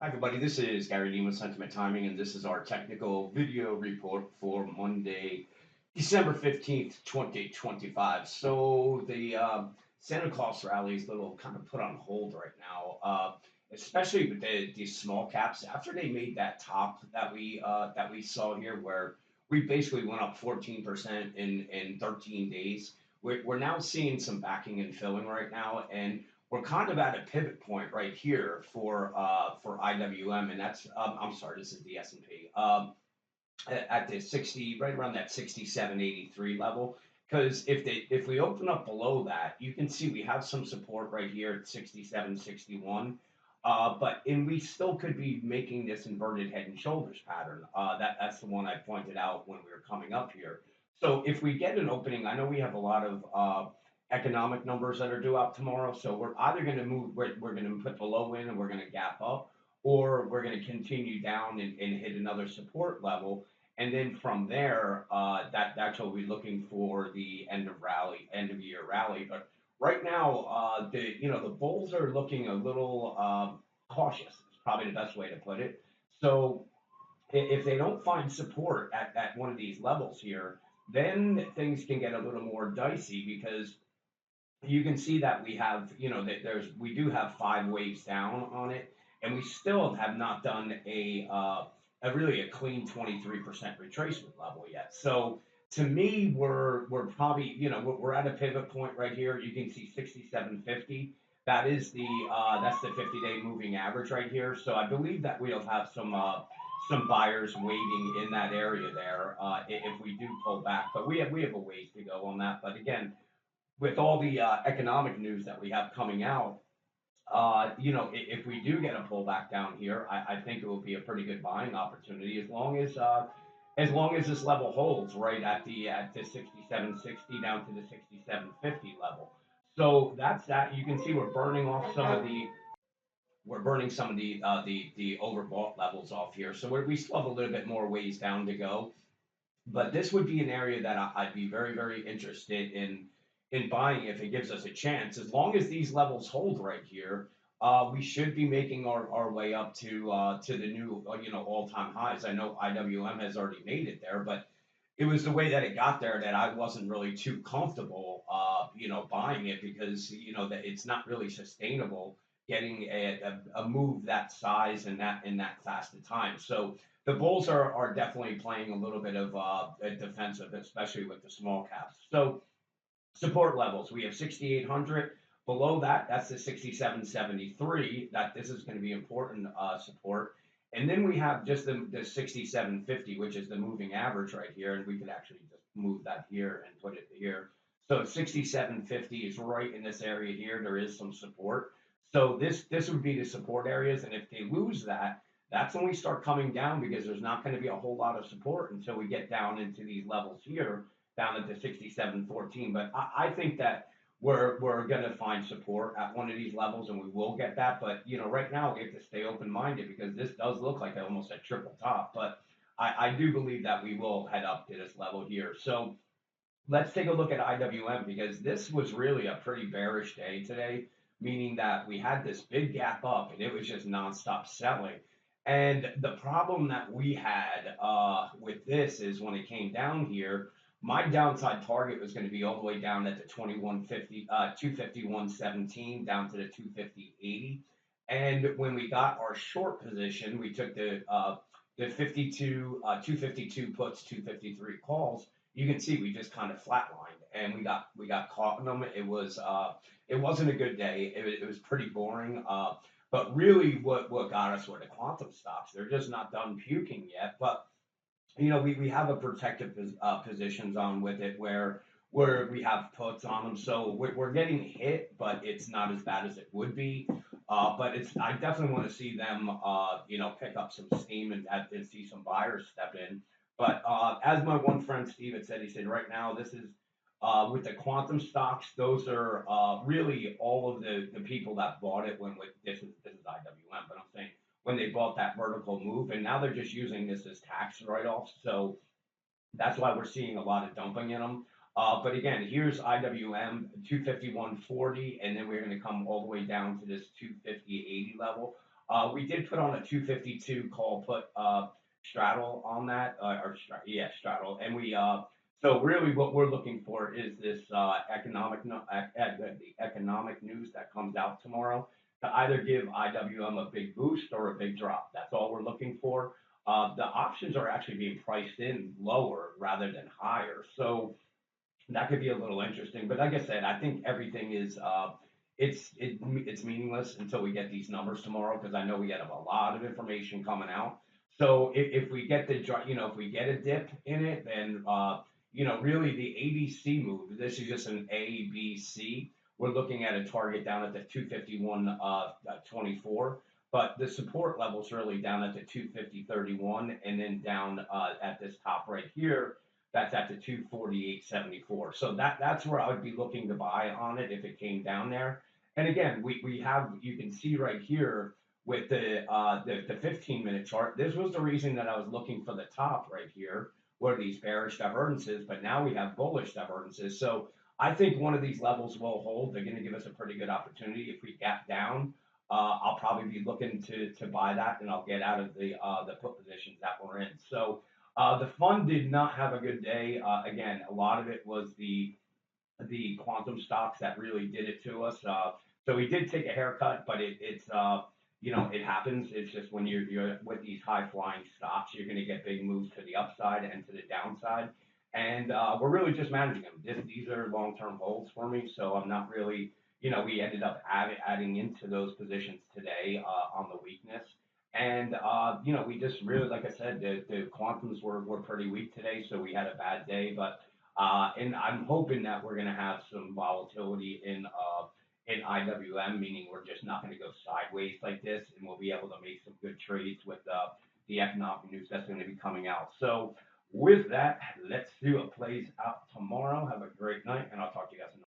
Hi, everybody. This is Gary Dean with Sentiment Timing, and this is our technical video report for Monday, December 15th, 2025. So, the Santa Claus rally is a little kind of put on hold right now, especially with these small caps. After they made that top that we saw here, where we basically went up 14% in 13 days, we're now seeing some backing and filling right now, and we're kind of at a pivot point right here for IWM, and that's I'm sorry, this is the S&P at the 60, right around that 67.83 level. Because if we open up below that, you can see we have some support right here at 67.61. But and we still could be making this inverted head and shoulders pattern. That's the one I pointed out when we were coming up here. So if we get an opening, I know we have a lot of economic numbers that are due out tomorrow. So we're either going to move, we're going to put the low in and we're going to gap up, or we're going to continue down and hit another support level. And then from there, that's what we're looking for the end of year rally. But right now, the bulls are looking a little cautious. Is probably the best way to put it. So if they don't find support at one of these levels here, then things can get a little more dicey because you can see that we have, that we do have five waves down on it, and we still have not done a really a clean 23% retracement level yet. So to me, we're probably, we're at a pivot point right here. You can see 67.50. That is that's the 50-day moving average right here. So I believe that we'll have some buyers waiting in that area there if we do pull back. But we have a ways to go on that. But again, with all the economic news that we have coming out, if we do get a pullback down here, I think it will be a pretty good buying opportunity as long as this level holds right at the 67.60 down to the 67.50 level. So that's that. You can see we're burning some of the overbought levels off here. So we still have a little bit more ways down to go, but this would be an area that I'd be very, very interested in buying if it gives us a chance. As long as these levels hold right here, we should be making our way up to the new all time highs. I know IWM has already made it there, but it was the way that it got there that I wasn't really too comfortable, buying it because that it's not really sustainable getting a move that size and that in that fast of time. So the Bulls are definitely playing a little bit of a defensive, especially with the small caps. So support levels, we have 6,800. Below that, that's the 6773. That this is going to be important support. And then we have just the 6750, which is the moving average right here. And we could actually just move that here and put it here. So 6750 is right in this area here. There is some support. So this would be the support areas. And if they lose that, that's when we start coming down because there's not going to be a whole lot of support until we get down into these levels here, down at the 67.14. But I think that we're going to find support at one of these levels, and we will get that. But right now we have to stay open minded because this does look like almost a triple top. But I do believe that we will head up to this level here. So let's take a look at IWM because this was really a pretty bearish day today, meaning that we had this big gap up and it was just nonstop selling. And the problem that we had with this is when it came down here, my downside target was going to be all the way down at the 2150, 251.17 down to the 250.80. And when we got our short position, we took the 252 puts, 253 calls. You can see we just kind of flatlined and we got caught in them. It wasn't a good day. It was pretty boring. But really, what got us were the quantum stocks. They're just not done puking yet. But we have a protective positions on with it where we have puts on them, so we're getting hit, but it's not as bad as it would be. But I definitely want to see them, pick up some steam and see some buyers step in. But as my one friend Steve had said, he said right now this is with the quantum stocks, those are really all of the people that bought it when with this is IWM, but I'm saying when they bought that vertical move, and now they're just using this as tax write-offs. So that's why we're seeing a lot of dumping in them. But again, here's IWM 251.40, and then we're going to come all the way down to this 250.80 level. We did put on a 252 call put straddle on that, yeah, straddle, and so really what we're looking for is this the economic news that comes out tomorrow to either give IWM a big boost or a big drop. That's all we're looking for. The options are actually being priced in lower rather than higher. So that could be a little interesting. But like I said, I think everything is it's meaningless until we get these numbers tomorrow because I know we have a lot of information coming out. So if we get if we get a dip in it, then really the ADC move. This is just an ABC. We're looking at a target down at the 251 24, but the support level's really down at the 250.31, and then down at this top right here that's at the 248.74. So that's where I would be looking to buy on it if it came down there. And again, we have you can see right here with the 15-minute chart. This was the reason that I was looking for the top right here, where these bearish divergences, but now we have bullish divergences. So I think one of these levels will hold. They're going to give us a pretty good opportunity. If we gap down, I'll probably be looking to buy that, and I'll get out of the put positions that we're in. So the fund did not have a good day. Again, a lot of it was the quantum stocks that really did it to us. So we did take a haircut, but it's it happens. It's just when you're with these high flying stocks, you're going to get big moves to the upside and to the downside. And we're really just managing them. These are long term holds for me, so I'm not really. We ended up adding into those positions today on the weakness. And we just really, like I said, the quantums were pretty weak today, so we had a bad day. But and I'm hoping that we're going to have some volatility in IWM, meaning we're just not going to go sideways like this, and we'll be able to make some good trades with the economic news that's going to be coming out. So with that, let's see what plays out tomorrow. Have a great night, and I'll talk to you guys.